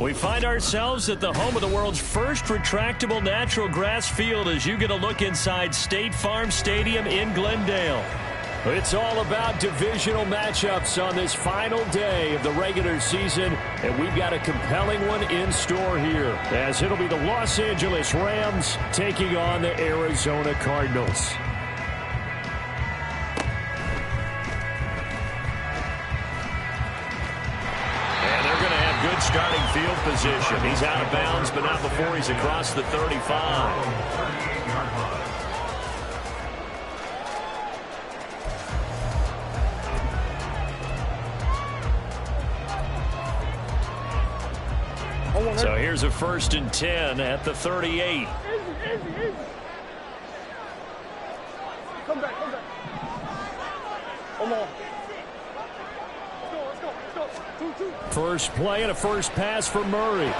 We find ourselves at the home of the world's first retractable natural grass field as you get a look inside State Farm Stadium in Glendale. It's all about divisional matchups on this final day of the regular season, and we've got a compelling one in store here, as it'll be the Los Angeles Rams taking on the Arizona Cardinals. Good starting field position. He's out of bounds, but not before he's across the 35. So here's a 1st and 10 at the 38. Come back. Come on. First play and a first pass for Murray.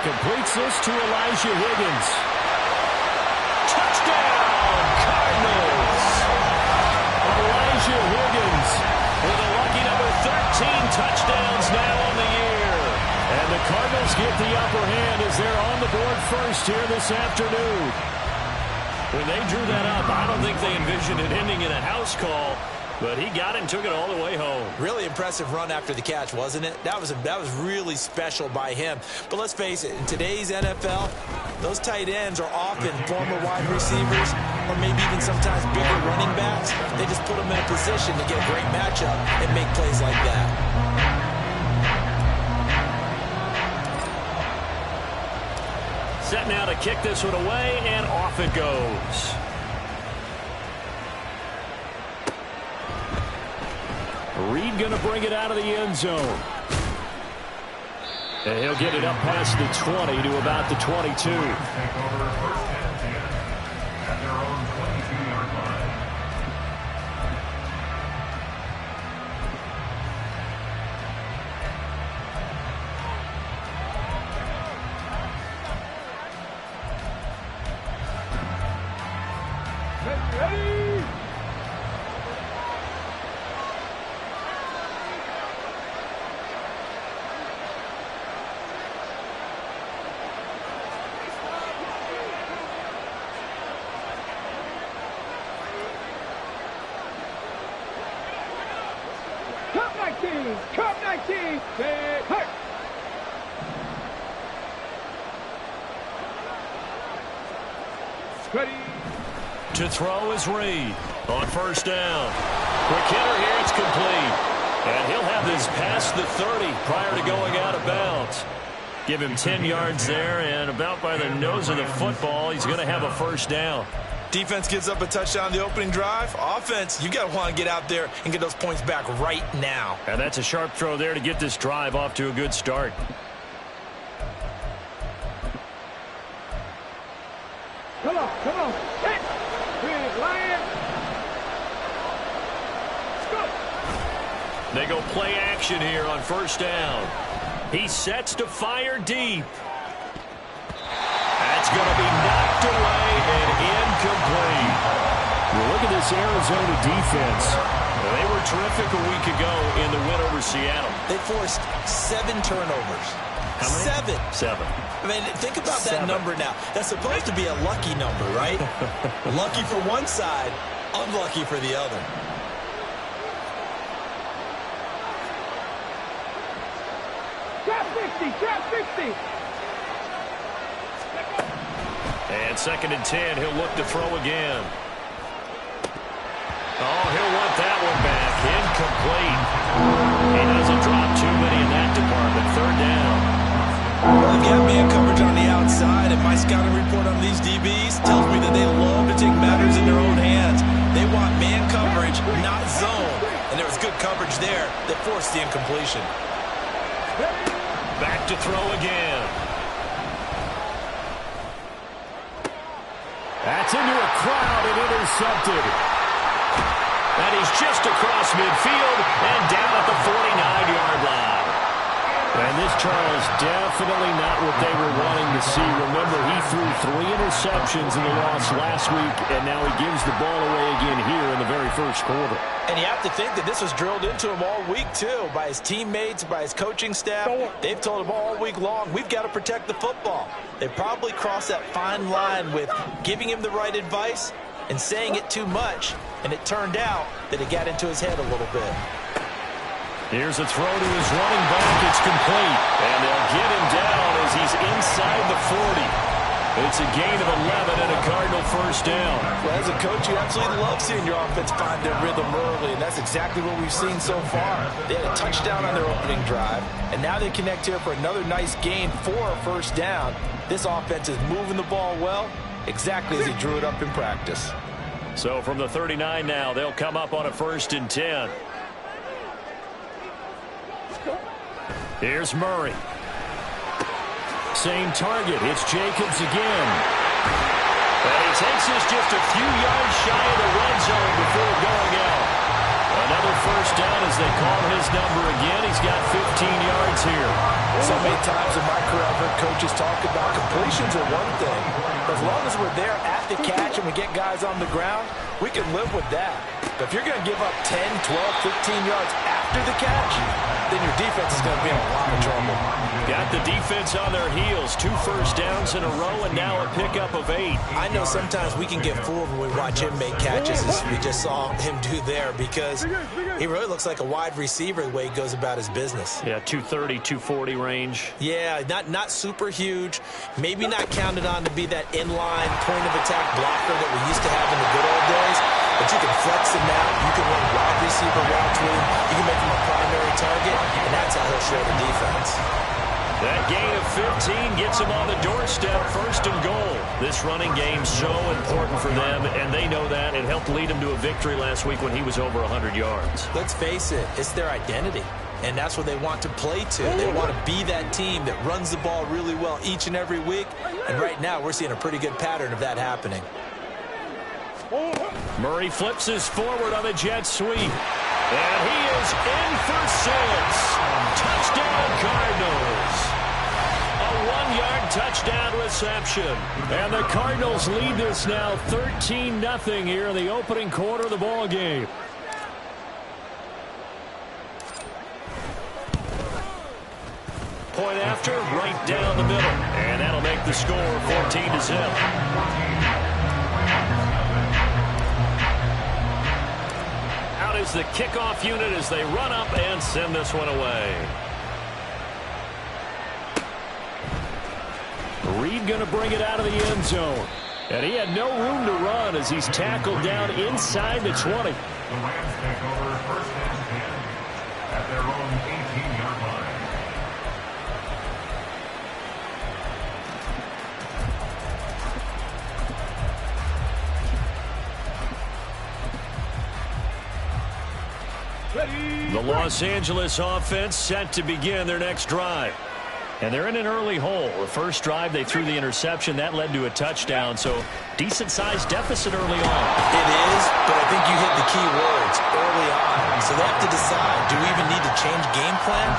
Completes this to Elijah Higgins. Touchdown, Cardinals! Elijah Higgins with a lucky number 13 touchdowns now on the year. And the Cardinals get the upper hand as they're on the board first here this afternoon. When they drew that up, I don't think they envisioned it ending in a house call. But he got it and took it all the way home. Really impressive run after the catch, wasn't it? That was really special by him. But let's face it, in today's NFL, those tight ends are often former wide receivers or maybe even sometimes bigger running backs. They just put them in a position to get a great matchup and make plays like that. Set now to kick this one away, and off it goes. Reed going to bring it out of the end zone. And he'll get it up past the 20 to about the 22. Cup 19, say hurt. Ready. To throw is Reed on first down. Quick hitter here, it's complete. And he'll have this past the 30 prior to going out of bounds. Give him 10 yards there, and about by the nose of the football, he's going to have a first down. Defense gives up a touchdown the opening drive. Offense, you got to want to get out there and get those points back right now. And that's a sharp throw there to get this drive off to a good start. Come on. Hit. Big Lion. They go play action here on first down. He sets to fire deep. That's going to be knocked away and incomplete. Well, look at this Arizona defense. They were terrific a week ago in the win over Seattle. They forced 7 turnovers. How many? 7. I mean, think about that number now. That's supposed to be a lucky number, right? Lucky for one side, unlucky for the other. Trap 60. And 2nd and 10, he'll look to throw again. Oh, he'll want that one back. Incomplete. He doesn't drop too many in that department. 3rd down. Well, they've got man coverage on the outside, and my scouting report on these DBs tells me that they love to take matters in their own hands. They want man coverage, not zone. And there was good coverage there that forced the incompletion. Back to throw again. That's into a crowd and intercepted. And he's just across midfield and down at the 49-yard line. And this Charles, definitely not what they were wanting to see. Remember, he threw 3 interceptions in the loss last week, and now he gives the ball away again here in the very first quarter. And you have to think that this was drilled into him all week, too, by his teammates, by his coaching staff. They've told him all week long, we've got to protect the football. They probably crossed that fine line with giving him the right advice and saying it too much, and it turned out that it got into his head a little bit. Here's a throw to his running back. It's complete. And they'll get him down as he's inside the 40. It's a gain of 11 and a Cardinal first down. Well, as a coach, you absolutely love seeing your offense find their rhythm early, and that's exactly what we've seen so far. They had a touchdown on their opening drive, and now they connect here for another nice gain for a first down. This offense is moving the ball well, exactly as he drew it up in practice. So from the 39 now, they'll come up on a 1st and 10. Here's Murray. Same target. It's Jacobs again. And he takes this just a few yards shy of the red zone before going out. Another first down as they call his number again. He's got 15 yards here. So many times in my career, I've heard coaches talk about completions are one thing. As long as we're there at the catch and we get guys on the ground, we can live with that. But if you're going to give up 10, 12, 15 yards after the catch, then your defense is going to be in a lot of trouble. Got the defense on their heels. 2 first downs in a row and now a pickup of 8. I know sometimes we can get fooled when we watch him make catches as we just saw him do there because he really looks like a wide receiver the way he goes about his business. Yeah, 230, 240 range. Yeah, not super huge. Maybe not counted on to be that inline point of attack blocker that we used to have in the good old days. But you can flex him out. You can run wide receiver routes with him. You can make him a primary target, and that's how he'll show the defense. That gain of 15 gets him on the doorstep, 1st and goal. This running game so important for them, and they know that. It helped lead them to a victory last week when he was over 100 yards. Let's face it, it's their identity, and that's what they want to play to. They want to be that team that runs the ball really well each and every week, and right now we're seeing a pretty good pattern of that happening. Murray flips his forward on the jet sweep. And he is in for 6. Touchdown, Cardinals. A 1-yard touchdown reception. And the Cardinals lead this now 13-0 here in the opening quarter of the ball game. Point after, right down the middle. And that'll make the score 14-0. Is the kickoff unit as they run up and send this one away. Reed going to bring it out of the end zone. And he had no room to run as he's tackled down inside the 20. The Rams take over 1st and 10 at their own 18-yard line. The Los Angeles offense set to begin their next drive. And they're in an early hole. The first drive, they threw the interception. That led to a touchdown, so decent-sized deficit early on. It is, but I think you hit the key words early on. So they have to decide, do we even need to change game plan,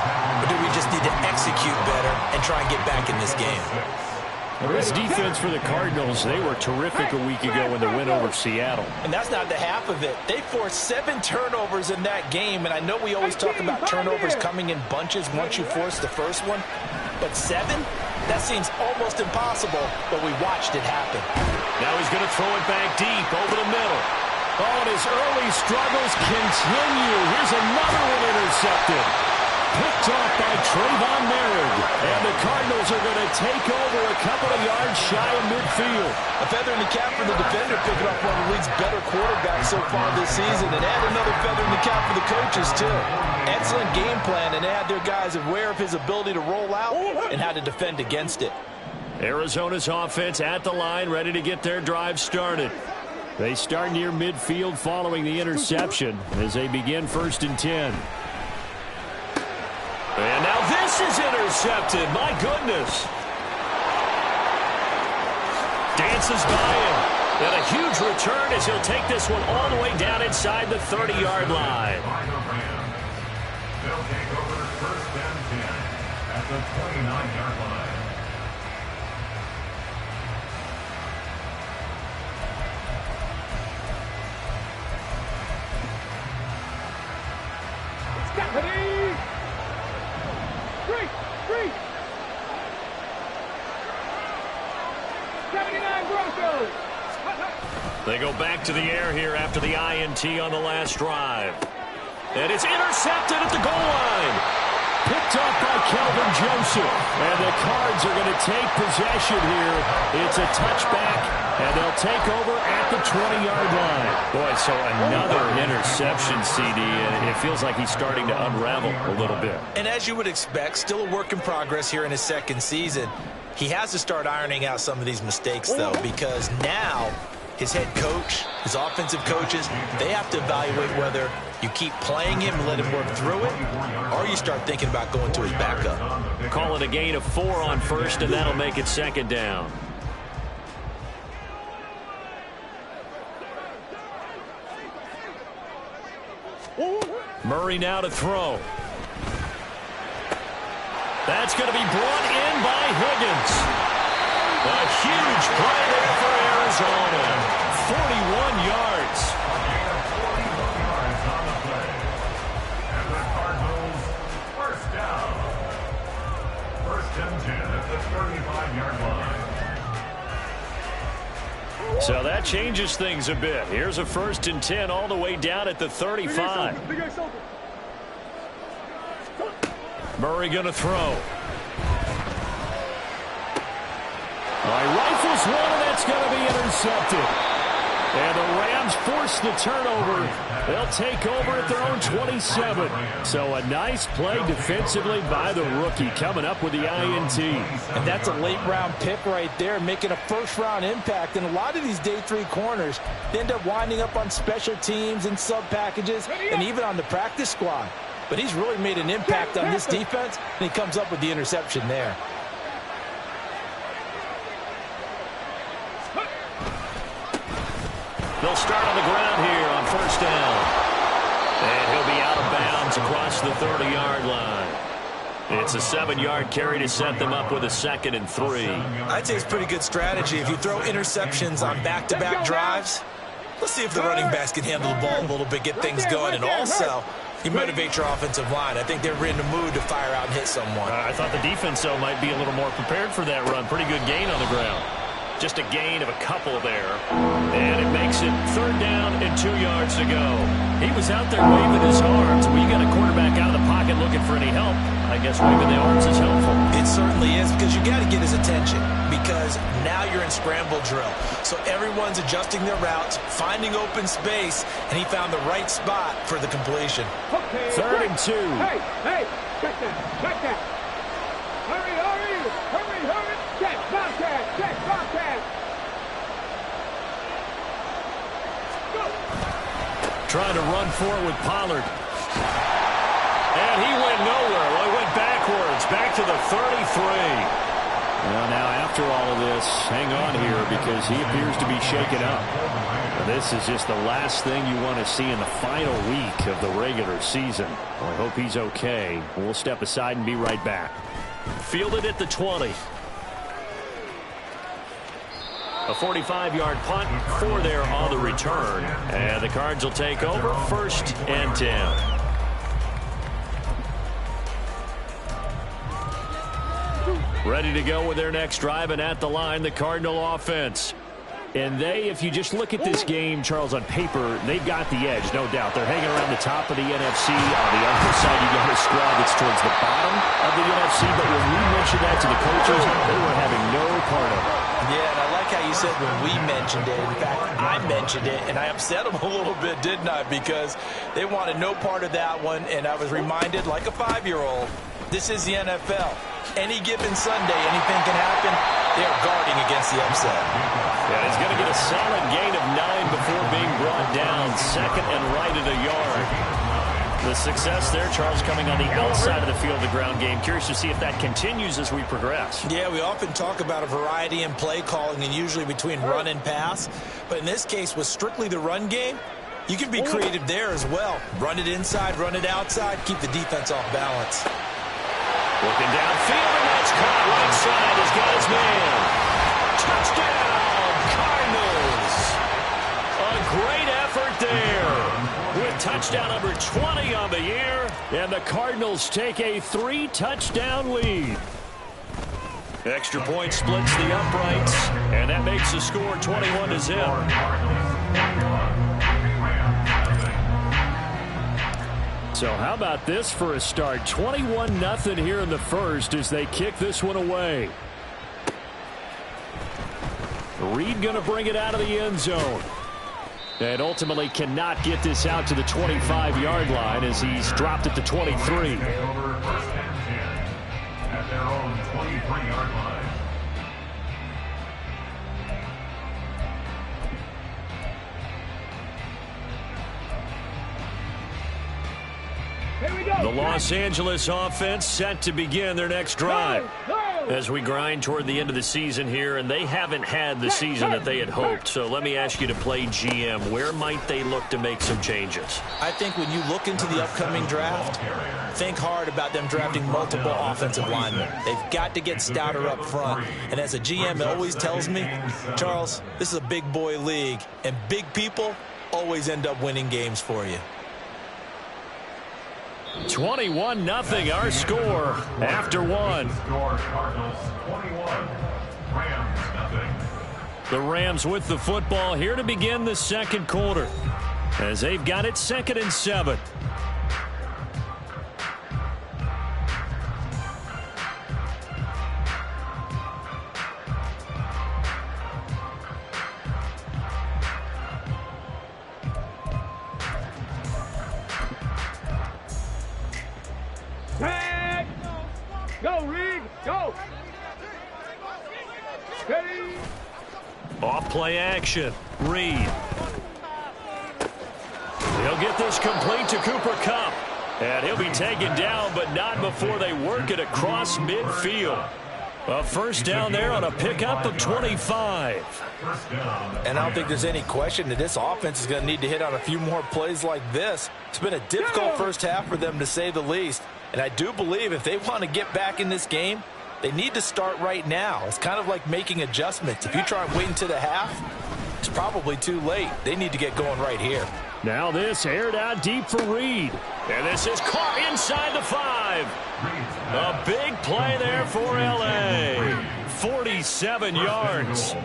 or do we just need to execute better and try and get back in this game? This defense for the Cardinals, they were terrific a week ago in the win over Seattle. And that's not the half of it. They forced 7 turnovers in that game, and I know we always talk about turnovers coming in bunches once you force the first one, but 7? That seems almost impossible, but we watched it happen. Now he's going to throw it back deep over the middle. Oh, and his early struggles continue. Here's another one intercepted. Picked off by Trayvon Merritt. And the Cardinals are going to take over a couple of yards shy of midfield. A feather in the cap for the defender, picking up one of the league's better quarterbacks so far this season. And add another feather in the cap for the coaches, too. Excellent game plan, and add their guys aware of his ability to roll out and how to defend against it. Arizona's offense at the line, ready to get their drive started. They start near midfield following the interception as they begin 1st and 10. And now this is intercepted. My goodness. Dances by him. And a huge return as he'll take this one all the way down inside the 30-yard line. They'll take over 1st and 10 at the 29-yard line. Stephanie! Street! 79 Broncos! They go back to the air here after the INT on the last drive. And it's intercepted at the goal line. Picked off by Kelvin Joseph. And the Cards are going to take possession here. It's a touchback, and they'll take over at the 20-yard line. Boy, so another interception, CD, and it feels like he's starting to unravel a little bit. And as you would expect, still a work in progress here in his second season. He has to start ironing out some of these mistakes, though, because now his head coach, his offensive coaches, they have to evaluate whether you keep playing him and let him work through it, or you start thinking about going to his backup. Call it a gain of 4 on first, and that'll make it second down. Murray now to throw. That's going to be brought in by Higgins. A huge play there for Arizona. 41 yards. On the play. And the Cardinals, first down. First and 10 at the 35-yard line. So that changes things a bit. Here's a first and 10 all the way down at the 35. Murray going to throw. Rifles one, and that's going to be intercepted. And the Rams force the turnover. They'll take over at their own 27. So a nice play defensively by the rookie coming up with the INT. And that's a late-round pick right there, making a first-round impact. And a lot of these day 3 corners end up winding up on special teams and sub-packages and even on the practice squad. But he's really made an impact on this defense, and he comes up with the interception there. They'll start on the ground here on first down. And he'll be out of bounds across the 30-yard line. It's a 7-yard carry to set them up with a 2nd and 3. I'd say it's pretty good strategy. If you throw interceptions on back-to-back drives, let's see if the running backs can handle the ball a little bit, get things going, and also you motivate your offensive line. I think they're in the mood to fire out and hit someone. I thought the defense, though, might be a little more prepared for that run. Pretty good gain on the ground. Just a gain of a couple there. And it makes it 3rd down and 2 yards to go. He was out there waving his arms. When you got a quarterback out of the pocket looking for any help, I guess waving the arms is helpful. It certainly is, because you got to get his attention, because now you're in scramble drill. So everyone's adjusting their routes, finding open space, and he found the right spot for the completion. Okay, 3rd and 2. Hey, check that. Hurry. Check, Bobcat. Trying to run forward with Pollard. And he went nowhere. Well, he went backwards, back to the 33. Well, now after all of this, hang on here because he appears to be shaken up. Now, this is just the last thing you want to see in the final week of the regular season. Well, I hope he's okay. We'll step aside and be right back. Fielded at the 20. A 45-yard punt, 4 there on the return. And the Cards will take over 1st and 10. Ready to go with their next drive, and at the line, the Cardinal offense. And they, if you just look at this game, Charles, on paper, they've got the edge, no doubt. They're hanging around the top of the NFC. On the other side, you got a squad that's towards the bottom of the NFC. But when we mentioned that to the coaches, they were having no part of it. Yeah, and I like how you said when we mentioned it. In fact, I mentioned it, and I upset them a little bit, didn't I? Because they wanted no part of that one, and I was reminded, like a 5-year-old, this is the NFL. Any given Sunday, anything can happen. They are guarding against the upset. Yeah, he's going to get a solid gain of 9 before being brought down. 2nd and right at a yard. The success there, Charles, coming on the outside of the field, the ground game. Curious to see if that continues as we progress. Yeah, we often talk about a variety in play calling and usually between run and pass. But in this case, with strictly the run game, you can be creative there as well. Run it inside, run it outside, keep the defense off balance. Looking downfield, and that's caught right side. He's got his man. Touchdown, Cardinals. A great effort there. With touchdown number 20 on the year. And the Cardinals take a 3-touchdown lead. Extra point splits the uprights. And that makes the score 21-0. So how about this for a start? 21-0 here in the first as they kick this one away. Reed going to bring it out of the end zone. And ultimately cannot get this out to the 25-yard line as he's dropped at the 23. First and 10 at their own 23-yard line. Here we go. The Los Angeles offense set to begin their next drive. As we grind toward the end of the season here, and they haven't had the season that they had hoped. So let me ask you to play GM. Where might they look to make some changes? I think when you look into the upcoming draft, think hard about them drafting multiple offensive linemen. They've got to get stouter up front. And as a GM, it always tells me, Charles, this is a big boy league, and big people always end up winning games for you. 21-0 our score after one. Score Cardinals 21, Rams nothing. The Rams with the football here to begin the second quarter as they've got it 2nd and 7. Go, Reed, go. Steady. Off play action. Reed. He'll get this complete to Cooper Kupp. And he'll be taken down, but not before they work it across midfield. A first down there on a pickup of 25. And I don't think there's any question that this offense is going to need to hit on a few more plays like this. It's been a difficult first half for them, to say the least. And I do believe if they want to get back in this game, they need to start right now. It's kind of like making adjustments. If you try and wait until the half, it's probably too late. They need to get going right here. Now this aired out deep for Reed. And this is caught inside the 5. A big play there for L.A. 47 yards.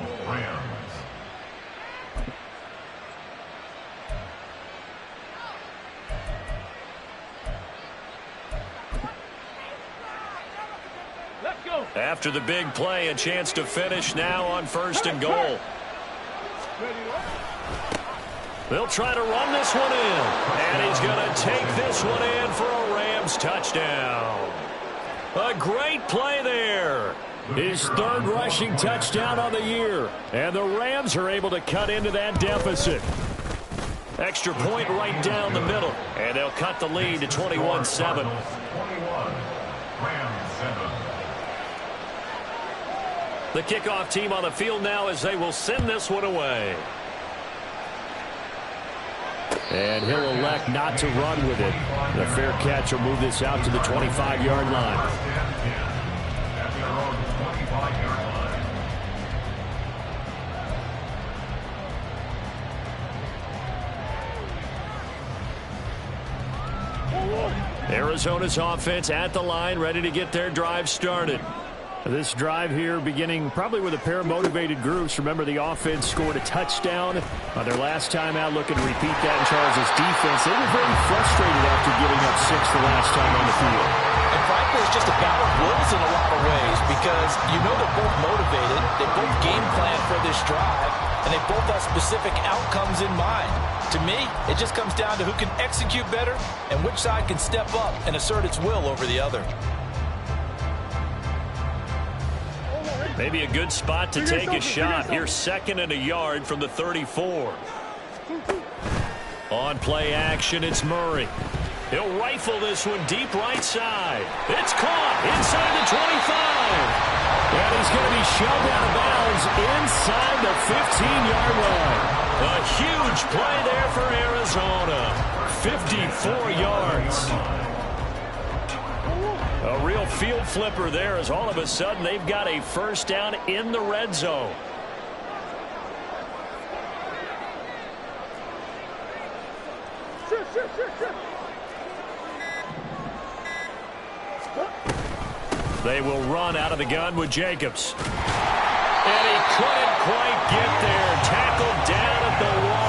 After the big play, a chance to finish now on 1st and goal. They'll try to run this one in. And he's going to take this one in for a Rams touchdown. A great play there. His 3rd rushing touchdown of the year. And the Rams are able to cut into that deficit. Extra point right down the middle. And they'll cut the lead to 21-7. 21, Rams 7. The kickoff team on the field now as they will send this one away. And he'll elect not to run with it. The fair catch will move this out to the 25-yard line. At their own 25-yard line. Arizona's offense at the line, ready to get their drive started. This drive here beginning probably with a pair of motivated groups. Remember, the offense scored a touchdown on their last time out, looking to repeat that in Charles' defense. They were very frustrated after giving up 6 the last time on the field. And frankly, it's just a battle of wills in a lot of ways because you know they're both motivated. They both game plan for this drive, and they both have specific outcomes in mind. To me, it just comes down to who can execute better and which side can step up and assert its will over the other. Maybe a good spot to take a shot. Here's 2nd and a yard from the 34. On play action, it's Murray. He'll rifle this one deep right side. It's caught inside the 25. And he's going to be shoved out of bounds inside the 15-yard line. A huge play there for Arizona. 54 yards. A real field flipper there, as all of a sudden they've got a first down in the red zone. They will run out of the gun with Jacobs. And he couldn't quite get there. Tackled down at the 1.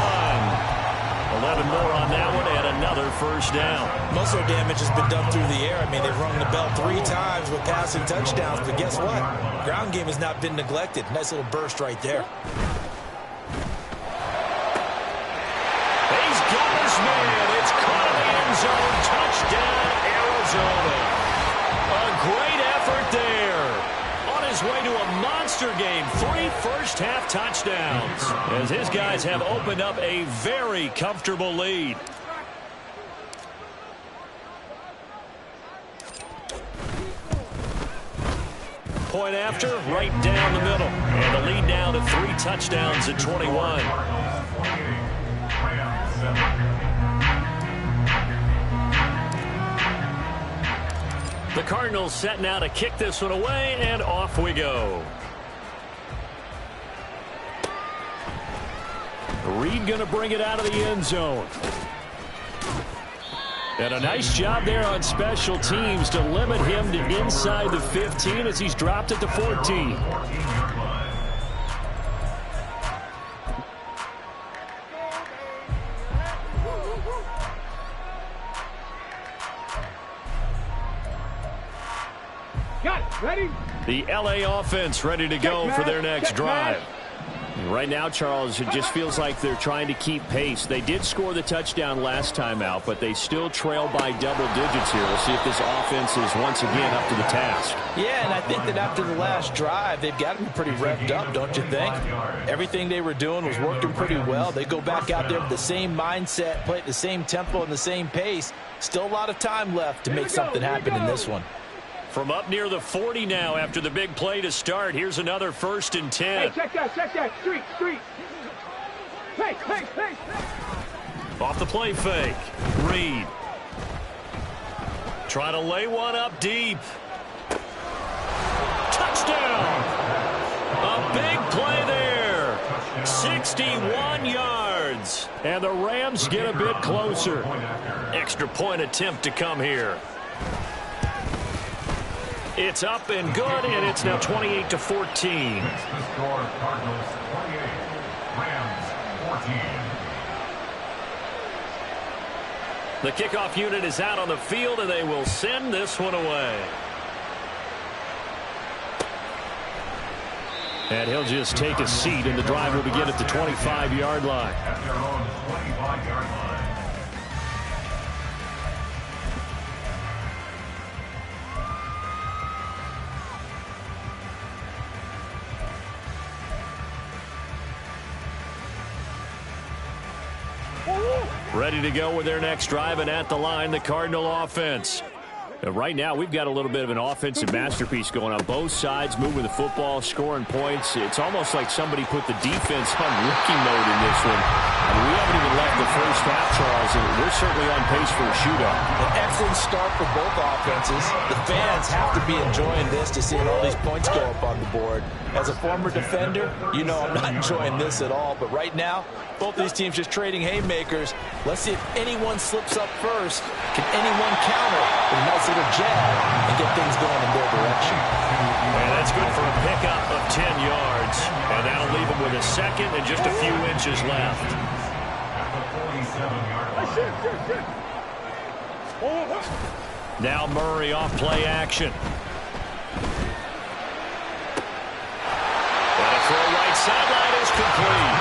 11 more on that one and another first down. Most of their damage has been done through the air. I mean, they've rung the bell 3 times with passing touchdowns, but guess what? Ground game has not been neglected. Nice little burst right there. He's got his man. It's caught in the end zone. Touchdown, Arizona. A great effort there. On his way to a monster game. 3 first-half touchdowns. As his guys have opened up a very comfortable lead. Point after, right down the middle. And the lead now to 3 touchdowns at 21. The Cardinals set now to kick this one away, and off we go. Reed going to bring it out of the end zone. And a nice job there on special teams to limit him to inside the 15 as he's dropped at the 14. Got it. Ready? The LA offense ready to go for their next drive. Right now, Charles, it just feels like they're trying to keep pace. They did score the touchdown last time out, but they still trail by double digits here. We'll see if this offense is once again up to the task. Yeah, and I think that after the last drive, they've got to be pretty revved up, don't you think? Everything they were doing was working pretty well. They go back out there with the same mindset, play at the same tempo and the same pace. Still a lot of time left to make something happen in this one. From up near the 40 now after the big play to start. Here's another 1st and 10. Hey, check that. Street. Hey. Off the play fake. Reed. Try to lay one up deep. Touchdown! A big play there. 61 yards. And the Rams get a bit closer. Extra point attempt to come here. It's up and good, and it's now 28-14. The score, Cardinals 28, Rams 14. The kickoff unit is out on the field, and they will send this one away. And he'll just take a seat, and the drive will begin at the 25-yard line. At their own 25-yard line. Ready to go with their next drive, and at the line, the Cardinal offense. Right now, we've got a little bit of an offensive masterpiece going on. Both sides moving the football, scoring points. It's almost like somebody put the defense on rookie mode in this one. I mean, we haven't even left the first half, Charles, and we're certainly on pace for a shootout. An excellent start for both offenses. The fans have to be enjoying this to seeing all these points go up on the board. As a former defender, you know I'm not enjoying this at all. But right now, both these teams just trading haymakers. Let's see if anyone slips up first. Can anyone counter with a nice little jab and get things going in their direction? And that's good for a pickup of 10 yards. And that'll leave them with a second and just a few inches left. At the 47-yard line. Now Murray off play action. And a throw right sideline is complete.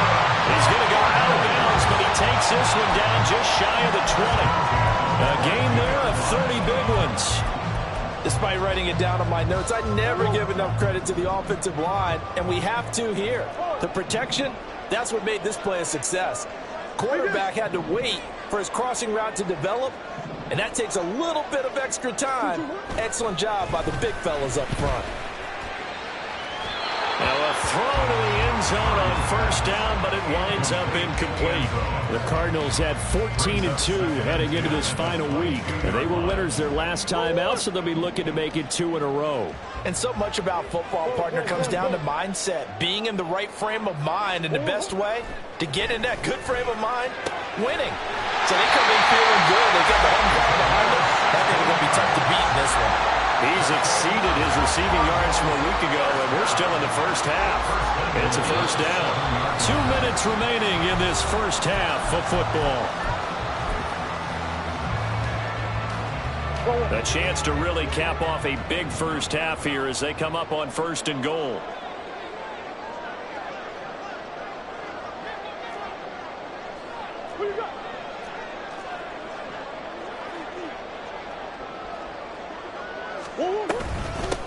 He's going to go out of bounds, but he takes this one down just shy of the 20. A gain there of 30 big ones. Despite writing it down on my notes, I never give enough credit to the offensive line, and we have to here. The protection, that's what made this play a success. Quarterback had to wait for his crossing route to develop, and that takes a little bit of extra time. Excellent job by the big fellas up front. Now a throw to the end zone on first down, but it winds up incomplete. The Cardinals had 14-2 heading into this final week. And they were winners their last time out, so they'll be looking to make it 2 in a row. And so much about football, partner, comes down to mindset. Being in the right frame of mind, and the best way to get in that good frame of mind, winning. So they come in feeling good. They get the home crowd behind them. I think they're going to be tough to beat in this one. He's exceeded his receiving yards from a week ago, and we're still in the first half. It's a first down. 2 minutes remaining in this first half of football. A chance to really cap off a big first half here as they come up on 1st and goal.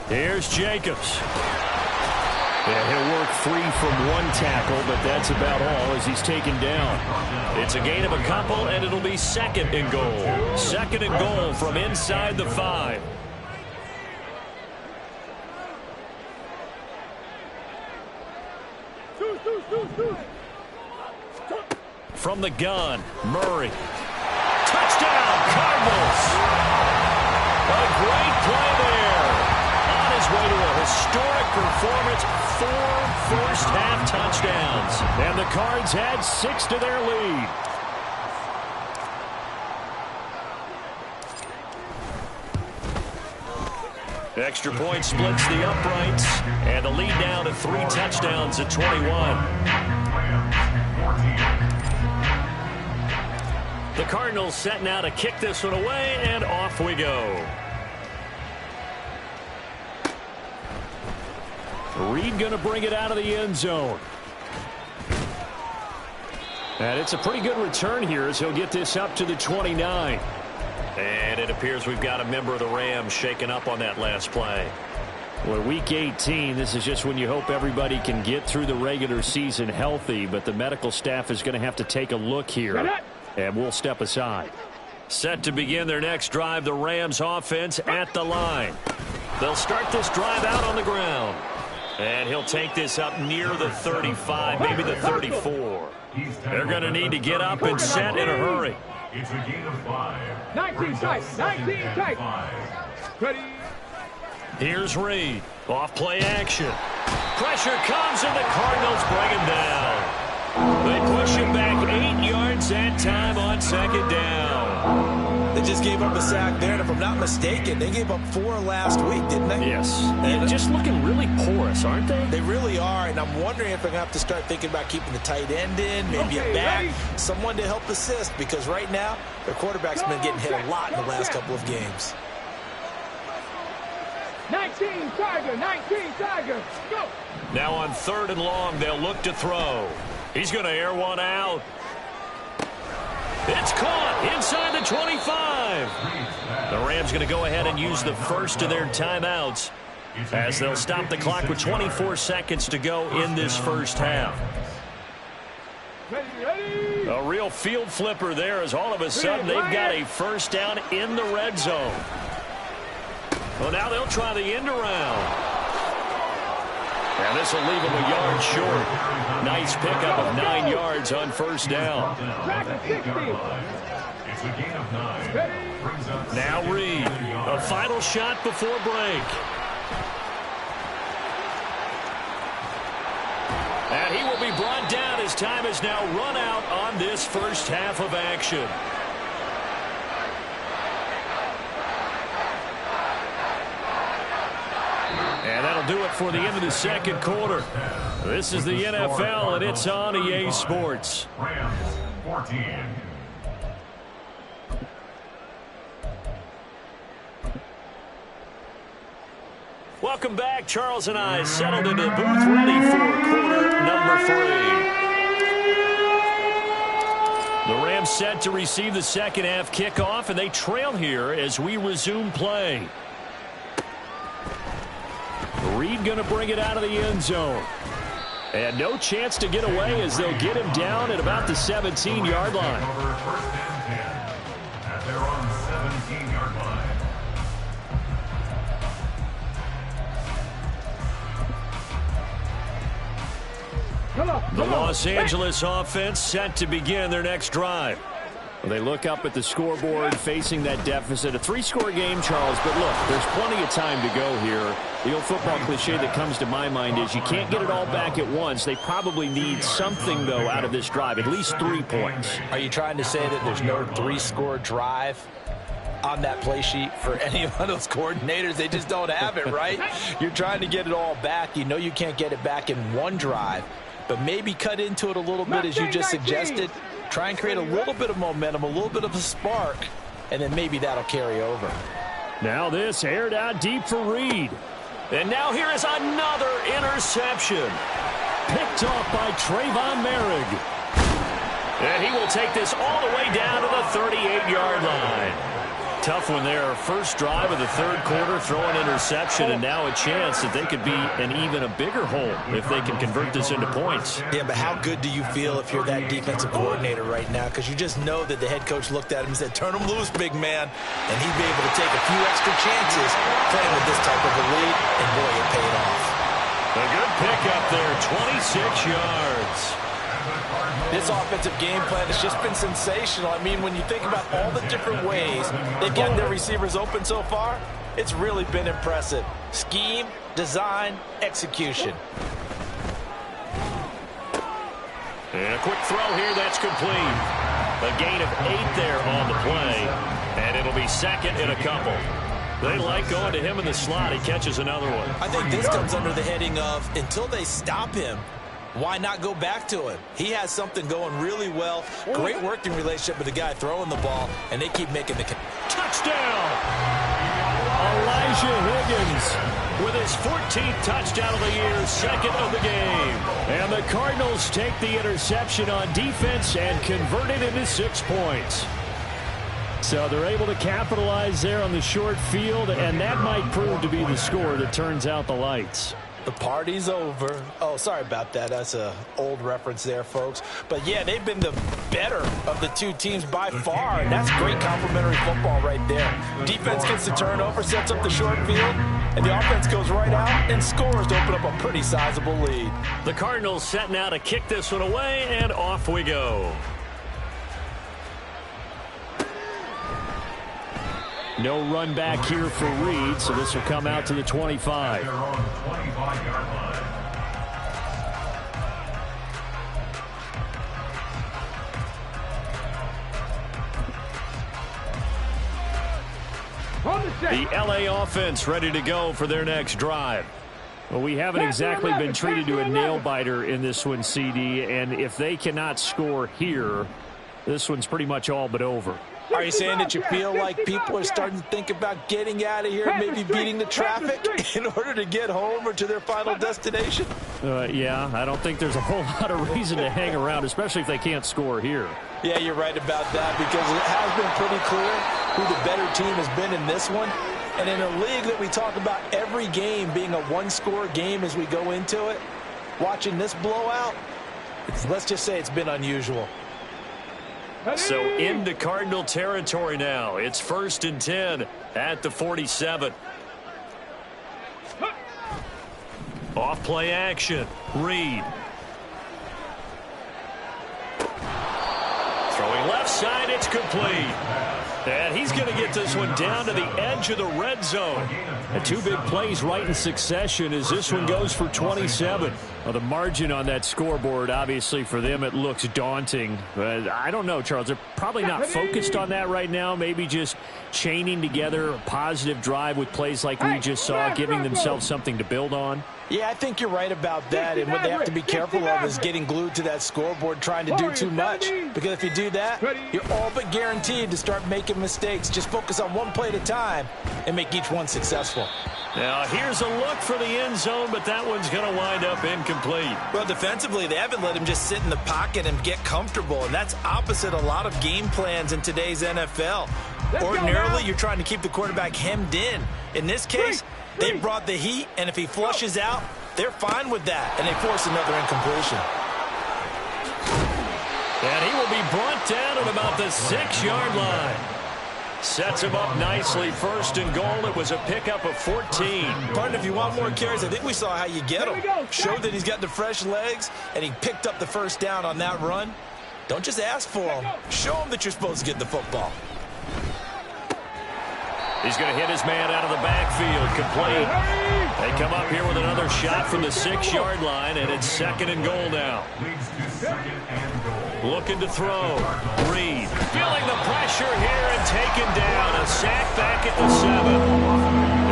Here's Jacobs. And he'll work free from one tackle, but that's about all as he's taken down. It's a gain of a couple, and it'll be 2nd and goal. 2nd and goal from inside the 5. From the gun, Murray. Touchdown, Cardinals! A great play there. On his way to a historic performance, 4 first-half touchdowns. And the Cards add 6 to their lead. Extra point splits the uprights, and the lead down to 3 touchdowns at 21. The Cardinals setting out to kick this one away, and off we go. Reed going to bring it out of the end zone. And it's a pretty good return here as he'll get this up to the 29. And it appears we've got a member of the Rams shaken up on that last play. Well, week 18, this is just when you hope everybody can get through the regular season healthy, but the medical staff is going to have to take a look here, and we'll step aside. Set to begin their next drive, the Rams offense at the line. They'll start this drive out on the ground. And he'll take this up near the 35, maybe the 34. They're going to need to get up and set in a hurry. It's a gain of 5. 19 tight, 19 tight. Ready. Here's Reed. Off play action. Pressure comes and the Cardinals bring him down. They push him back 8 yards that time on 2nd down. They just gave up a sack there, and if I'm not mistaken, they gave up 4 last week, didn't they? Yes. And just looking really porous, aren't they? They really are, and I'm wondering if they're going to have to start thinking about keeping the tight end in, maybe a back, someone to help assist, because right now, their quarterback's been getting hit a lot in the last couple of games. 19 Tiger, 19 Tiger, go! Now on 3rd and long, they'll look to throw. He's going to air one out. It's caught inside the 25. The Rams going to go ahead and use the first of their timeouts as they'll stop the clock with 24 seconds to go in this first half. A real field flipper there as all of a sudden they've got a first down in the red zone. Well, now they'll try the end around. And this will leave him a yard short. Nice pickup of 9 yards on first down. Now Reed. A final shot before break. And he will be brought down as time is now run out on this first half of action. And that'll do it for the end of the 2nd quarter. This is the NFL, and it's on EA Sports. Rams 14. Welcome back. Charles and I settled into the booth ready for quarter number 3. The Rams set to receive the second half kickoff, and they trail here as we resume play. Reed going to bring it out of the end zone. And no chance to get away as they'll get him down at about the 17-yard line. First and 10 at their own 17-yard line. The Los Angeles offense set to begin their next drive. Well, they look up at the scoreboard facing that deficit. A 3-score game, Charles, but look, there's plenty of time to go here. The old football cliche that comes to my mind is you can't get it all back at once. They probably need something, though, out of this drive, at least 3 points. Are you trying to say that there's no 3-score drive on that play sheet for any of those coordinators? They just don't have it, right? You're trying to get it all back. You know you can't get it back in one drive, but maybe cut into it a little bit as you just suggested. Try and create a little bit of momentum, a little bit of a spark, and then maybe that'll carry over. Now this aired out deep for Reed. And now here is another interception. Picked off by Trayvon Merrick. And he will take this all the way down to the 38-yard line. Tough one there. First drive of the third quarter, throw an interception, and now a chance that they could be an even a bigger hole if they can convert this into points. Yeah, but how good do you feel if you're that defensive coordinator right now? Because you just know that the head coach looked at him and said, turn him loose, big man. And he'd be able to take a few extra chances playing with this type of a lead, and boy, it paid off. A good pickup there, 26 yards. This offensive game plan has just been sensational. I mean, when you think about all the different ways they've gotten their receivers open so far, it's really been impressive. Scheme, design, execution. And a quick throw here, that's complete. A gain of 8 there on the play, and it'll be second in a couple. They like going to him in the slot. He catches another one. I think this comes under the heading of, until they stop him, why not go back to him? He has something going really well. Great working relationship with the guy throwing the ball, and they keep making the touchdown. Elijah Higgins with his 14th touchdown of the year, second of the game. And the Cardinals take the interception on defense and convert it into 6 points. So they're able to capitalize there on the short field, and that might prove to be the score that turns out the lights. The party's over. Oh, sorry about that. That's an old reference there, folks. But, yeah, they've been the better of the two teams by far, and that's great complimentary football right there. Defense gets the turnover, sets up the short field, and the offense goes right out and scores to open up a pretty sizable lead. The Cardinals setting out to kick this one away, and off we go. No run back here for Reed, so this will come out to the 25. The LA offense ready to go for their next drive. Well, we haven't exactly been treated to a nail-biter in this one, CD, and if they cannot score here, this one's pretty much all but over. Are you saying that you feel like people are starting to think about getting out of here, maybe beating the traffic in order to get home or to their final destination? Yeah, I don't think there's a whole lot of reason to hang around, especially if they can't score here. Yeah, you're right about that, because it has been pretty clear who the better team has been in this one. And in a league that we talk about every game being a one-score game as we go into it, watching this blowout, let's just say it's been unusual. So into Cardinal territory now. It's 1st and 10 at the 47. Off play action. Reed. Throwing left side, it's complete. And he's going to get this one down to the edge of the red zone. And 2 big plays right in succession as this one goes for 27. Well, the margin on that scoreboard, obviously, for them, it looks daunting. I don't know, Charles. They're probably not focused on that right now. Maybe just chaining together a positive drive with plays like we just saw, giving themselves something to build on. Yeah, I think you're right about that. And what they have to be careful of is getting glued to that scoreboard, trying to do too much. Because if you do that, you're all but guaranteed to start making mistakes. Just focus on one play at a time and make each one successful. Now, here's a look for the end zone, but that one's going to wind up incomplete. Well, defensively, they haven't let him just sit in the pocket and get comfortable, and that's opposite a lot of game plans in today's NFL. Ordinarily, you're trying to keep the quarterback hemmed in. In this case, they brought the heat, and if he flushes out, they're fine with that, and they force another incompletion. And he will be brought down at about the 6-yard line. Sets him up nicely. First and goal. It was a pickup of 14. Partner, if you want more carries, I think we saw how you get him. Showed that he's got the fresh legs, and he picked up the first down on that run. Don't just ask for him. Show him that you're supposed to get the football. He's going to hit his man out of the backfield. Complete. They come up here with another shot from the 6-yard line, and it's second and goal now. Looking to throw. Reed feeling the pressure here and taken down. A sack back at the 7.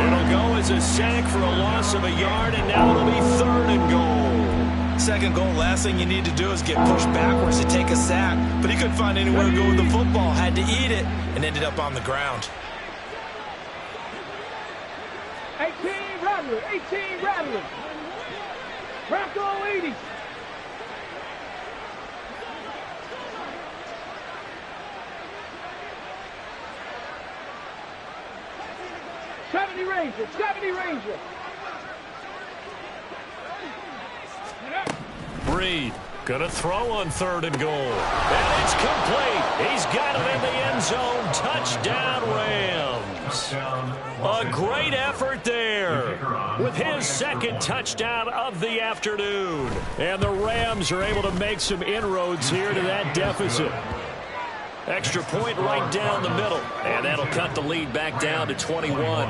It'll go as a sack for a loss of a yard, and now it'll be third and goal. Second goal, last thing you need to do is get pushed backwards to take a sack. But he couldn't find anywhere to go with the football. Had to eat it and ended up on the ground. 18 Rattler, 18 Rattler. Bronco 80. Ranger, 70 Ranger. Reed gonna throw on third and goal. And it's complete. He's got it in the end zone. Touchdown, Rams. A great effort there with his second touchdown of the afternoon. And the Rams are able to make some inroads here to that deficit. Extra point right down the middle. And that'll cut the lead back down to 21.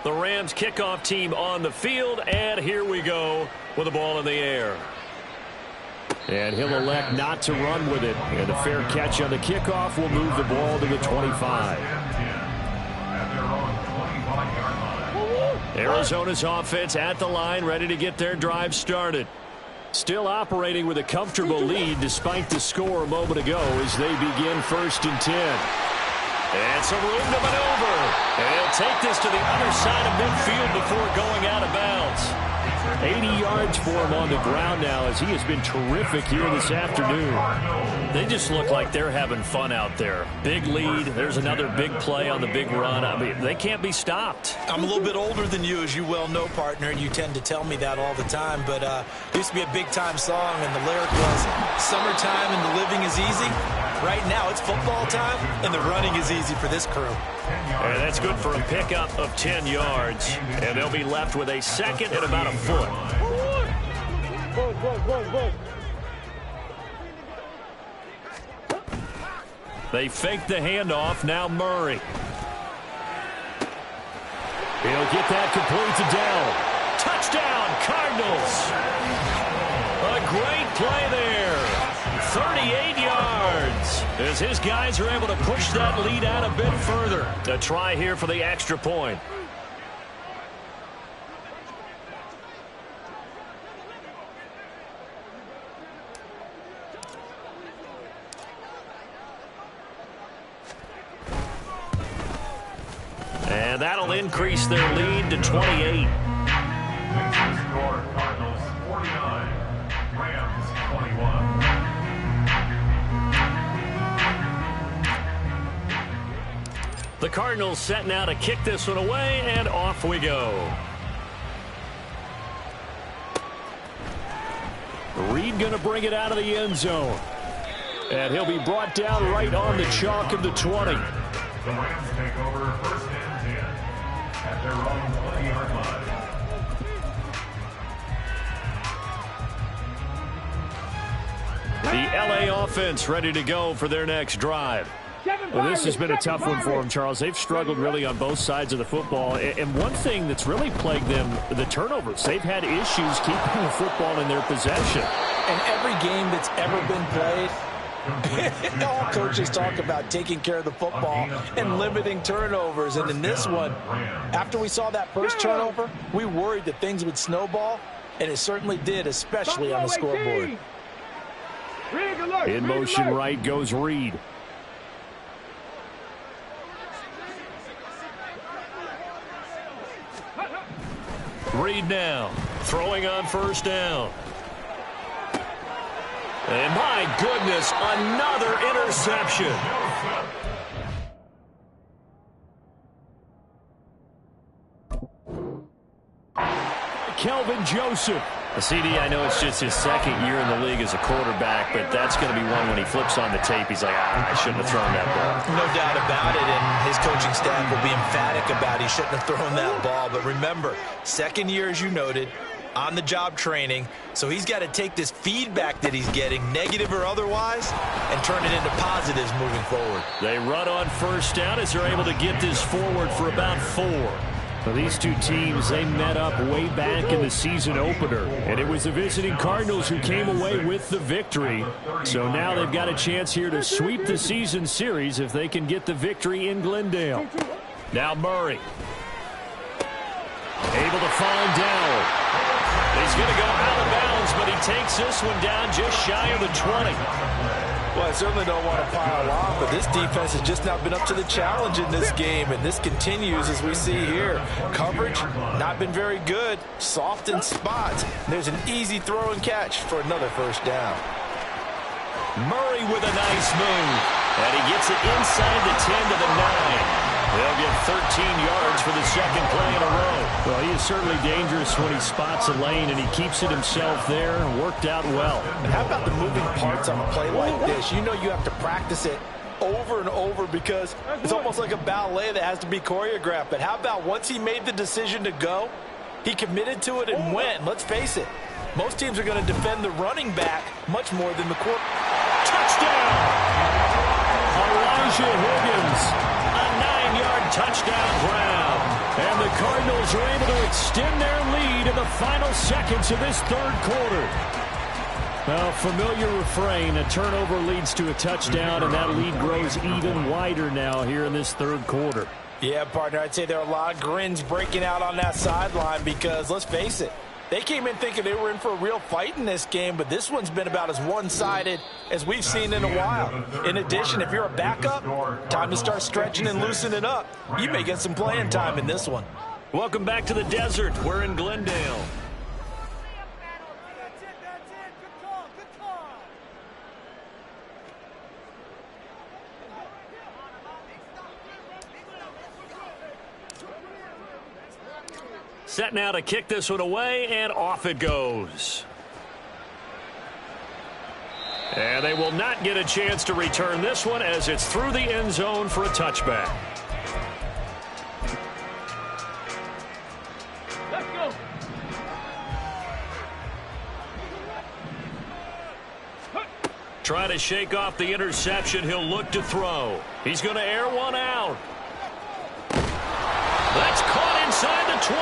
The Rams kickoff team on the field, and here we go with the ball in the air. And he'll elect not to run with it. And a fair catch on the kickoff will move the ball to the 25. Arizona's offense at the line, ready to get their drive started. Still operating with a comfortable lead despite the score a moment ago as they begin 1st and 10. And some room to maneuver. And he'll take this to the other side of midfield before going out of bounds. 80 yards for him on the ground now as he has been terrific here this afternoon. They just look like they're having fun out there. Big lead. There's another big play on the big run. I mean, they can't be stopped. I'm a little bit older than you, as you well know, partner, and you tend to tell me that all the time. But it used to be a big-time song, and the lyric was, summertime and the living is easy. Right now, it's football time, and the running is easy for this crew. And that's good for a pickup of 10 yards. And they'll be left with a second and about a foot. They fake the handoff. Now Murray. He'll get that complete to Dell. Touchdown, Cardinals. A great play there. 38 yards as his guys are able to push that lead out a bit further. A try here for the extra point. And that'll increase their lead to 28. Cardinals 49, Rams 21. The Cardinals setting out to kick this one away, and off we go. Reed going to bring it out of the end zone. And he'll be brought down right on the chalk of the 20. The Rams take over 1st and 10 at their own 20-yard line. The LA offense ready to go for their next drive. Well, this has been a tough one for them, Charles. They've struggled really on both sides of the football. And one thing that's really plagued them, the turnovers. They've had issues keeping the football in their possession. And every game that's ever been played, all coaches talk about taking care of the football and limiting turnovers. And in this one, after we saw that first turnover, we worried that things would snowball, and it certainly did, especially on the scoreboard. In motion right goes Reed. Reed now, throwing on 1st down. And my goodness, another interception. Kelvin Joseph. CD, I know it's just his second year in the league as a quarterback, but that's going to be one when he flips on the tape, he's like, I shouldn't have thrown that ball. No doubt about it, and his coaching staff will be emphatic about he shouldn't have thrown that ball. But remember, second year, as you noted, on-the-job training, so he's got to take this feedback that he's getting, negative or otherwise, and turn it into positives moving forward. They run on first down as they're able to get this forward for about 4. Well, these two teams, they met up way back in the season opener, and it was the visiting Cardinals who came away with the victory. So now they've got a chance here to sweep the season series if they can get the victory in Glendale. Now Murray. Able to find Dowell. He's going to go out of bounds, but he takes this one down just shy of the 20. Well, I certainly don't want to pile on, but this defense has just not been up to the challenge in this game, and this continues as we see here. Coverage, not been very good, soft in spots. There's an easy throw and catch for another first down. Murray with a nice move, and he gets it inside the 10 to the 9. They'll get 13 yards for the second play in a row. Well, he is certainly dangerous when he spots a lane, and he keeps it himself there. Worked out well. And how about the moving parts on a play like this? You know you have to practice it over and over because it's almost like a ballet that has to be choreographed. But how about once he made the decision to go, he committed to it and went. Let's face it, most teams are going to defend the running back much more than the quarterback. Touchdown! Elijah Higgins. A 9-yard touchdown grab. And the Cardinals are able to extend their lead in the final seconds of this third quarter. Well, familiar refrain, a turnover leads to a touchdown, and that lead grows even wider now here in this third quarter. Yeah, partner, I'd say there are a lot of grins breaking out on that sideline because, let's face it, they came in thinking they were in for a real fight in this game, but this one's been about as one-sided as we've seen in a while. In addition, if you're a backup, time to start stretching and loosening up. You may get some playing time in this one. Welcome back to the desert. We're in Glendale. Set now to kick this one away, and off it goes. And they will not get a chance to return this one as it's through the end zone for a touchback. Let's go. Trying to shake off the interception. He'll look to throw. He's going to air one out. That's caught inside the 20.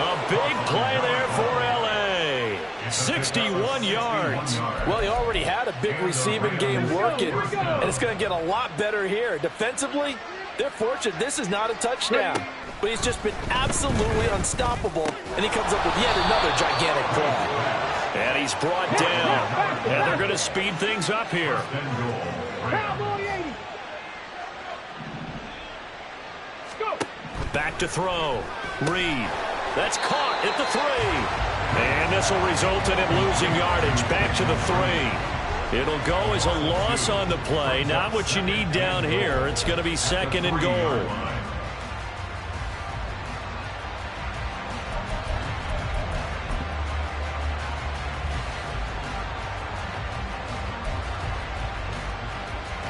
A big play there for L.A. 61 yards. Well, he already had a big receiving game working, and it's going to get a lot better here. Defensively, they're fortunate this is not a touchdown, but he's just been absolutely unstoppable, and he comes up with yet another gigantic play. And he's brought down, and they're going to speed things up here. Back to throw. Reed. That's caught at the 3. And this will result in him losing yardage. Back to the 3. It'll go as a loss on the play. Not what you need down here. It's going to be second and goal.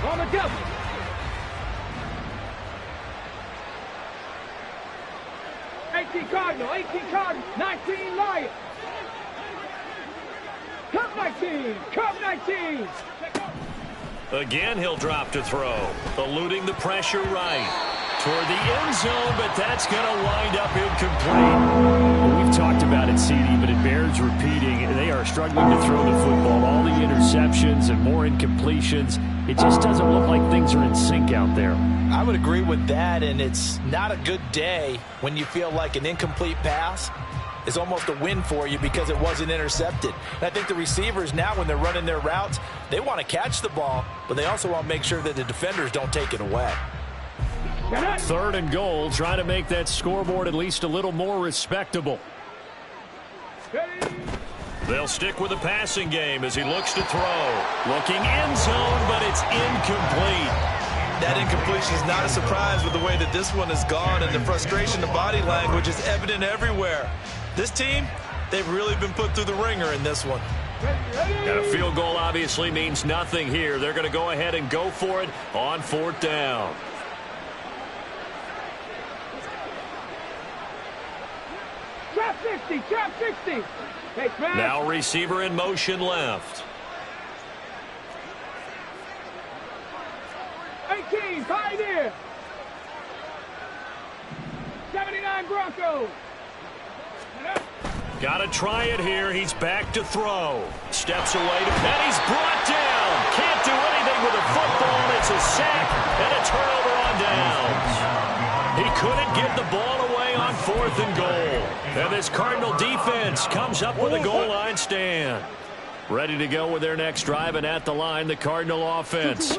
On the double. Cardinal, 18 Cardinal, 19 Lions. Cup 19, Cup 19. Again, he'll drop to throw. Eluding the pressure right. Toward the end zone, but that's going to wind up incomplete. We've talked about it, CD, but it bears repeating. They are struggling to throw the football. All the interceptions and more incompletions. It just doesn't look like things are in sync out there. I would agree with that, and it's not a good day when you feel like an incomplete pass is almost a win for you because it wasn't intercepted. And I think the receivers now, when they're running their routes, they want to catch the ball, but they also want to make sure that the defenders don't take it away. Third and goal, trying to make that scoreboard at least a little more respectable. They'll stick with the passing game as he looks to throw. Looking end zone, but it's incomplete. That incompletion is not a surprise with the way that this one has gone, and the frustration, the body language is evident everywhere. This team, They've really been put through the ringer in this one. And a field goal obviously means nothing here. They're going to go ahead and go for it on 4th down. Trap 60, trap 60. Hey, smash. Now receiver in motion left. 18, Pioneer. 79 Broncos. Got to try it here. He's back to throw. Steps away to and he's brought down. Can't do anything with a football. It's a sack and a turnover on downs. He couldn't get the ball away on 4th and goal. And this Cardinal defense comes up with a goal line stand. Ready to go with their next drive, and at the line, the Cardinal offense.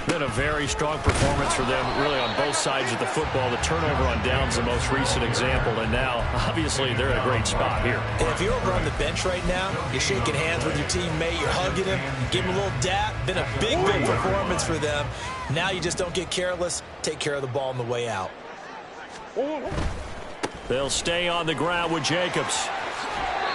Been a very strong performance for them, really, on both sides of the football. The turnover on downs, the most recent example, and now, obviously, they're in a great spot here. And if you're over on the bench right now, you're shaking hands with your teammate, you're hugging him, give him a little dap. Been a big performance for them. Now you just don't get careless. Take care of the ball on the way out. They'll stay on the ground with Jacobs.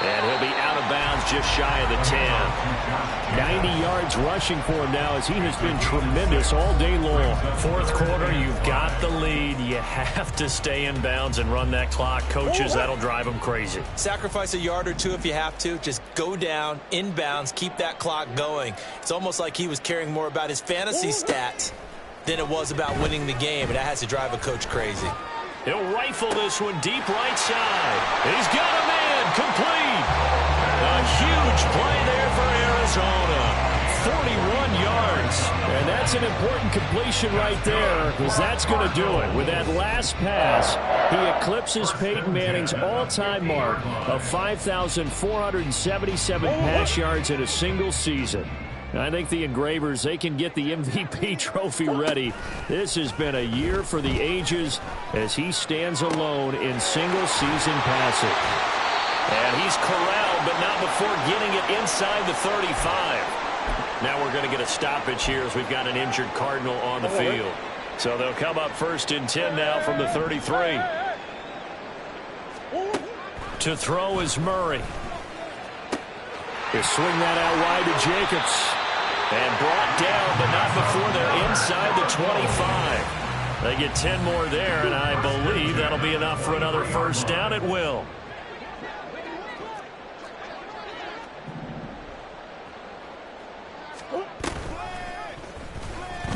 And he'll be out of bounds just shy of the 10. 90 yards rushing for him now as he has been tremendous all day long. 4th quarter, you've got the lead. You have to stay in bounds and run that clock. Coaches, that'll drive them crazy. Sacrifice a yard or two if you have to. Just go down, in bounds, keep that clock going. It's almost like he was caring more about his fantasy stats than it was about winning the game, and that has to drive a coach crazy. He'll rifle this one deep right side. He's got a man complete. A huge play there for Arizona. 41 yards. And that's an important completion right there, because that's going to do it. With that last pass, he eclipses Peyton Manning's all-time mark of 5,477 pass yards in a single season. I think the Engravers, they can get the MVP trophy ready. This has been a year for the ages as he stands alone in single-season passing. And he's corralled, but not before getting it inside the 35. Now we're going to get a stoppage here as we've got an injured Cardinal on the field. So they'll come up 1st and 10 now from the 33. To throw is Murray. They swing that out wide to Jacobs. And brought down, but not before they're inside the 25. They get 10 more there, and I believe that'll be enough for another 1st down. It will.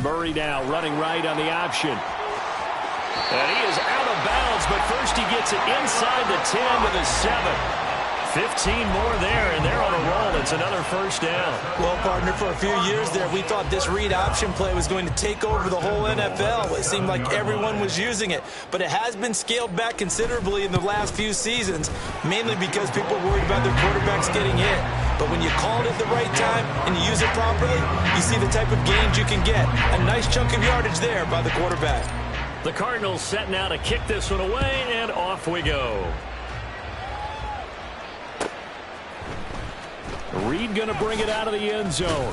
Murray now running right on the option. And he is out of bounds, but first he gets it inside the 10 to the 7. 15 more there, and they're on a roll. It's another 1st down. Well, partner, for a few years there, we thought this read option play was going to take over the whole NFL. It seemed like everyone was using it, but it has been scaled back considerably in the last few seasons, mainly because people are worried about their quarterbacks getting hit. But when you call it at the right time and you use it properly, you see the type of gains you can get. A nice chunk of yardage there by the quarterback. The Cardinals setting out to kick this one away, and off we go. Reed going to bring it out of the end zone.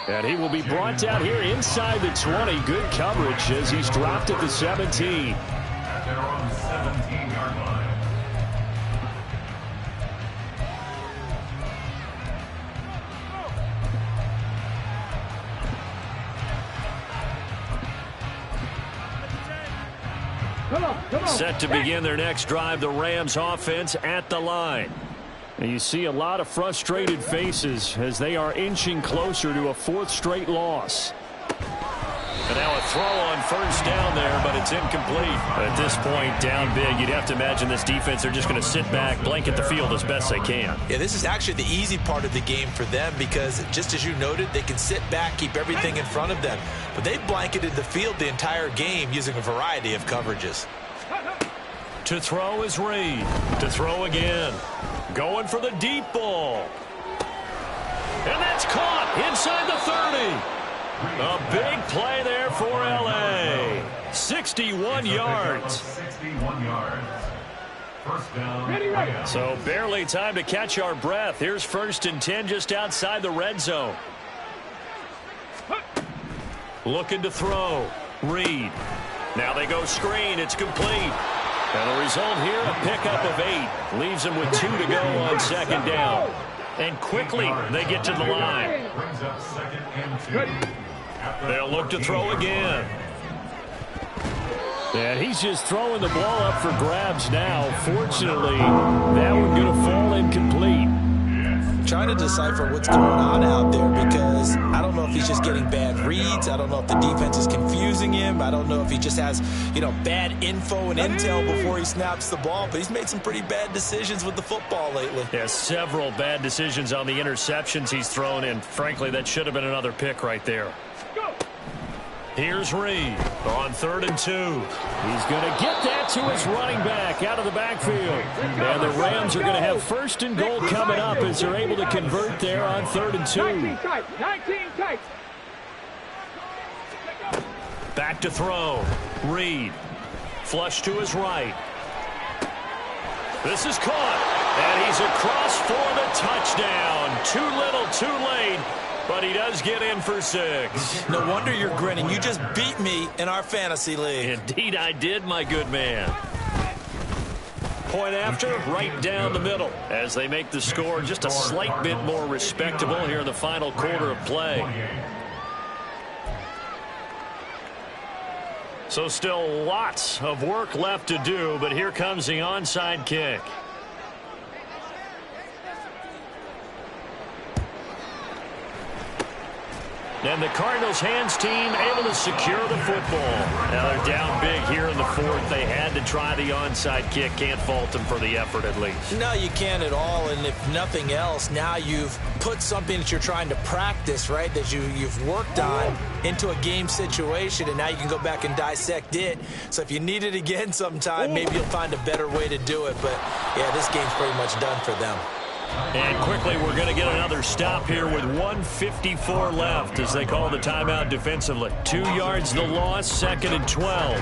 And he will be brought down here inside the 20. Good coverage as he's dropped at the 17. At their own 17-yard line. Come on. Set to begin their next drive, the Rams offense at the line. And you see a lot of frustrated faces as they are inching closer to a 4th straight loss. And now a throw on 1st down there, but it's incomplete. At this point, down big, you'd have to imagine this defense, they're just going to sit back, blanket the field as best they can. Yeah, this is actually the easy part of the game for them because, just as you noted, they can sit back, keep everything in front of them. But they've blanketed the field the entire game using a variety of coverages. To throw is Reed. To throw again. Going for the deep ball. And that's caught inside the 30. A big play there for L.A. 61 yards. 61 yards. 1st down. So barely time to catch our breath. Here's 1st and 10 just outside the red zone. Looking to throw. Reed. Now they go screen. It's complete. And the result here, a pickup of 8. Leaves them with 2 to go on 2nd down. And quickly, they get to the line. They'll look to throw again. And he's just throwing the ball up for grabs now. Fortunately, that one going to fall incomplete. Trying to decipher what's going on out there because I don't know if he's just getting bad reads. I don't know if the defense is confusing him. I don't know if he just has, bad info and intel before he snaps the ball. But he's made some pretty bad decisions with the football lately. Yeah, several bad decisions on the interceptions he's thrown in. Frankly, that should have been another pick right there. Here's Reed on 3rd and 2. He's going to get that to his running back out of the backfield. And the Rams are going to have 1st and goal coming up as they're able to convert there on 3rd and 2. 19 tight. Back to throw. Reed. Flush to his right. This is caught. And he's across for the touchdown. Too little, too late. But he does get in for 6. No wonder you're grinning. You just beat me in our fantasy league. Indeed I did, my good man. Point after, right down the middle. As they make the score just a slight bit more respectable here in the final quarter of play. So still lots of work left to do, but here comes the onside kick. And the Cardinals' hands team able to secure the football. Now they're down big here in the 4th. They had to try the onside kick. Can't fault them for the effort at least. No, you can't at all. And if nothing else, now you've put something that you're trying to practice, right, that you've worked on into a game situation, and now you can go back and dissect it. So if you need it again sometime, maybe you'll find a better way to do it. But, yeah, this game's pretty much done for them. And quickly, we're going to get another stop here with 1:54 left as they call the timeout defensively. 2 yards the loss, 2nd and 12.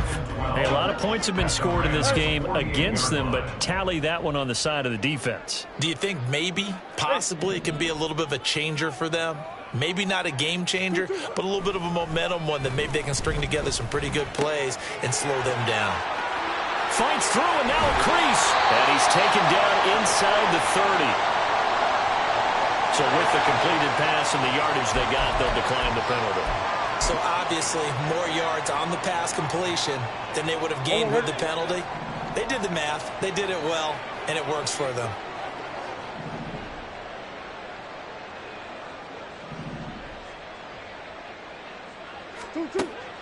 Hey, a lot of points have been scored in this game against them, but tally that one on the side of the defense. Do you think maybe, possibly, it can be a little bit of a changer for them? Maybe not a game changer, but a little bit of a momentum one that maybe they can string together some pretty good plays and slow them down. Fights through and now a crease. And he's taken down inside the 30. So with the completed pass and the yardage they got, they'll decline the penalty. So obviously more yards on the pass completion than they would have gained with the penalty. They did the math. They did it well, and it works for them.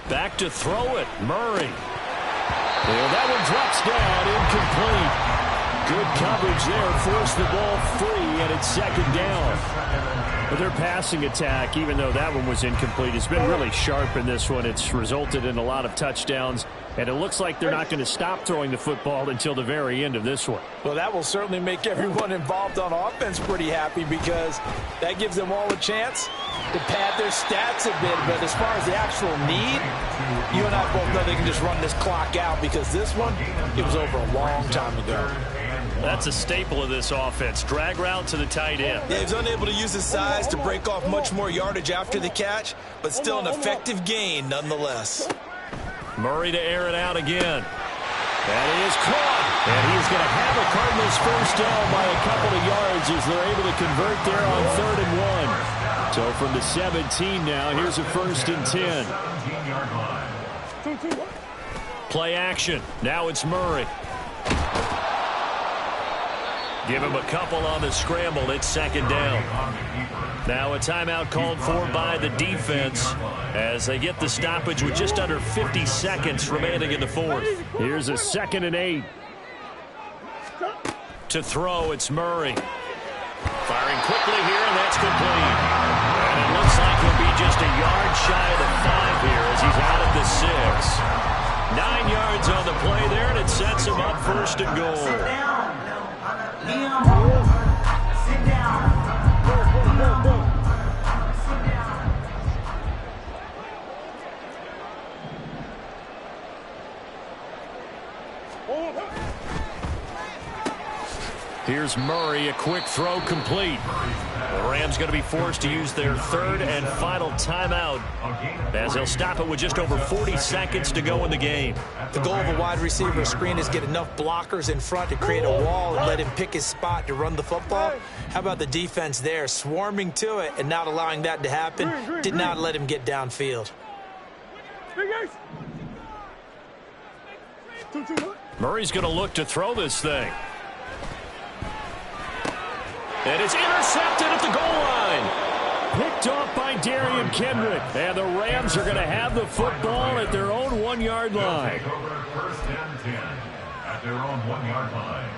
Back to throw it. Murray. Well, that one drops down, incomplete. Good coverage there, forced the ball free, and it's 2nd down. But their passing attack, even though that one was incomplete, has been really sharp in this one. It's resulted in a lot of touchdowns, and it looks like they're not going to stop throwing the football until the very end of this one. Well, that will certainly make everyone involved on offense pretty happy because that gives them all a chance to pad their stats a bit. But as far as the actual need, you and I both know they can just run this clock out because this one, it was over a long time ago. That's a staple of this offense. Drag route to the tight end. Yeah, he's unable to use his size to break off much more yardage after the catch, but still an effective gain nonetheless. Murray to air it out again. That is caught. And he's going to have a Cardinals 1st down by a couple of yards as they're able to convert there on 3rd and 1. So from the 17 now, here's a 1st and 10. Play action. Now it's Murray. Give him a couple on the scramble. It's 2nd down. Now a timeout called for by the defense as they get the stoppage with just under 50 seconds remaining in the 4th. Here's a 2nd and 8. To throw, it's Murray. Firing quickly here, and that's complete. And it looks like he'll be just a yard shy of the 5 here as he's out of the 6. 9 yards on the play there, and it sets him up 1st and goal. Sit down. Here's Murray, a quick throw complete. The Rams going to be forced to use their third and final timeout as they'll stop it with just over 40 seconds to go in the game. The goal of a wide receiver screen is get enough blockers in front to create a wall and let him pick his spot to run the football. How about the defense there, swarming to it and not allowing that to happen? Did not let him get downfield. Murray's going to look to throw this thing. And it's intercepted at the goal line. Picked off by Darian Kendrick. And the Rams are going to have the football at their own 1-yard line. First and 10 at their own 1-yard line.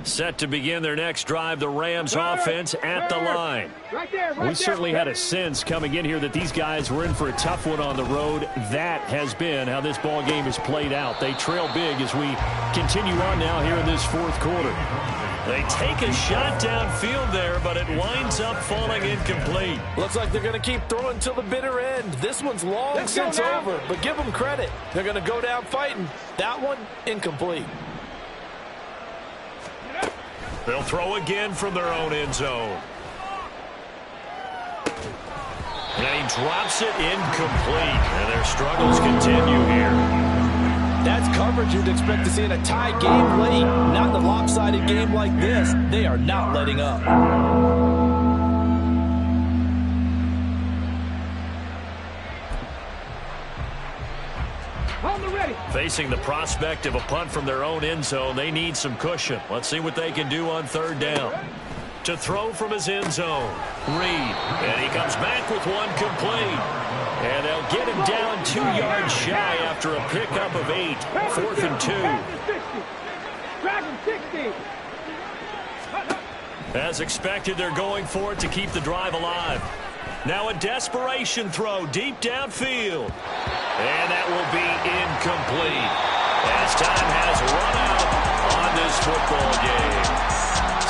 Set to begin their next drive, the Rams offense at the line. We certainly had a sense coming in here that these guys were in for a tough one on the road. That has been how this ball game has played out. They trail big as we continue on now here in this fourth quarter. They take a shot downfield there, but it winds up falling incomplete. Looks like they're going to keep throwing till the bitter end. This one's long since over, but give them credit. They're going to go down fighting. That one, incomplete. They'll throw again from their own end zone. And he drops it incomplete. And their struggles continue here. That's coverage you'd expect to see in a tie game late. Not in a lopsided game like this. They are not letting up. Facing the prospect of a punt from their own end zone, they need some cushion. Let's see what they can do on third down. To throw from his end zone, Reed. And he comes back with one complete. And they'll get him down 2 yards shy after a pickup of 8. 4th and 2. As expected, they're going for it to keep the drive alive. Now a desperation throw deep downfield. And that will be incomplete as time has run out on this football game.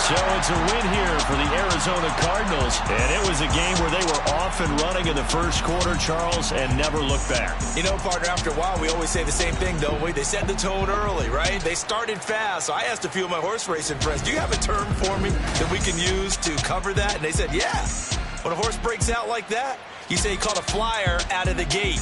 So it's a win here for the Arizona Cardinals. And it was a game where they were off and running in the first quarter, Charles, and never looked back. You know, partner, after a while, we always say the same thing, don't we? They set the tone early, right? They started fast. So I asked a few of my horse racing friends, do you have a term for me that we can use to cover that? And they said, yeah. When a horse breaks out like that, you say he caught a flyer out of the gate.